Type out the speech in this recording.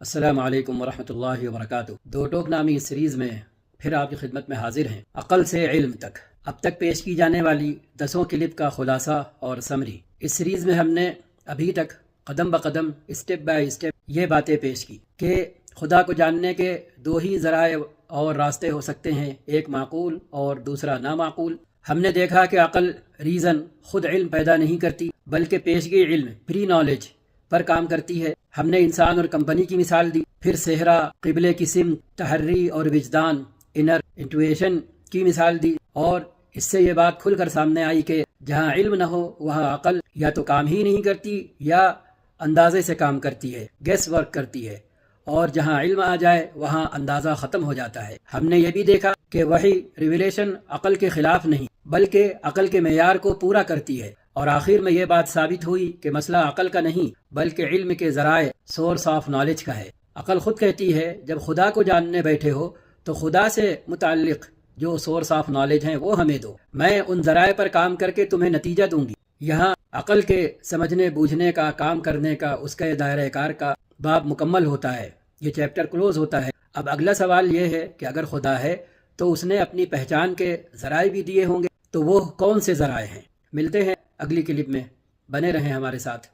السلام علیکم ورحمۃ اللہ وبرکاتہ۔ دو ٹوک نامی اس سیریز میں پھر آپ کی خدمت میں حاضر ہیں۔ عقل سے علم تک اب تک پیش کی جانے والی 10 کلپ کا خلاصہ اور سمری۔ اس سیریز میں ہم نے ابھی تک قدم بقدم اسٹیپ بائی اسٹیپ یہ باتیں پیش کی کہ خدا کو جاننے کے دو ہی ذرائع اور راستے ہو سکتے ہیں، ایک معقول اور دوسرا نامعقول۔ ہم نے دیکھا کہ عقل ریزن خود علم پیدا نہیں کرتی بلکہ پیشگی علم پری نالج پر کام کرتی ہے۔ ہم نے انسان اور کمپنی کی مثال دی، پھر صحرا، قبلے کی سمت، تحری اور وجدان، انر انٹویشن کی مثال دی، اور اس سے یہ بات کھل کر سامنے آئی کہ جہاں علم نہ ہو وہاں عقل یا تو کام ہی نہیں کرتی یا اندازے سے کام کرتی ہے، گیس ورک کرتی ہے، اور جہاں علم آ جائے وہاں اندازہ ختم ہو جاتا ہے۔ ہم نے یہ بھی دیکھا کہ وحی ریویلیشن عقل کے خلاف نہیں بلکہ عقل کے معیار کو پورا کرتی ہے، اور آخر میں یہ بات ثابت ہوئی کہ مسئلہ عقل کا نہیں بلکہ علم کے ذرائع، سورس آف نالج کا ہے۔ عقل خود کہتی ہے جب خدا کو جاننے بیٹھے ہو تو خدا سے متعلق جو سورس آف نالج ہیں وہ ہمیں دو، میں ان ذرائع پر کام کر کے تمہیں نتیجہ دوں گی۔ یہاں عقل کے سمجھنے بوجھنے کا، کام کرنے کا، اس کے دائرہ کار کا باب مکمل ہوتا ہے، یہ چیپٹر کلوز ہوتا ہے۔ اب اگلا سوال یہ ہے کہ اگر خدا ہے تو اس نے اپنی پہچان کے ذرائع بھی دیے ہوں گے، تو وہ کون سے ذرائع ہیں؟ ملتے ہیں اگلی کلپ میں، بنے رہیں ہمارے ساتھ۔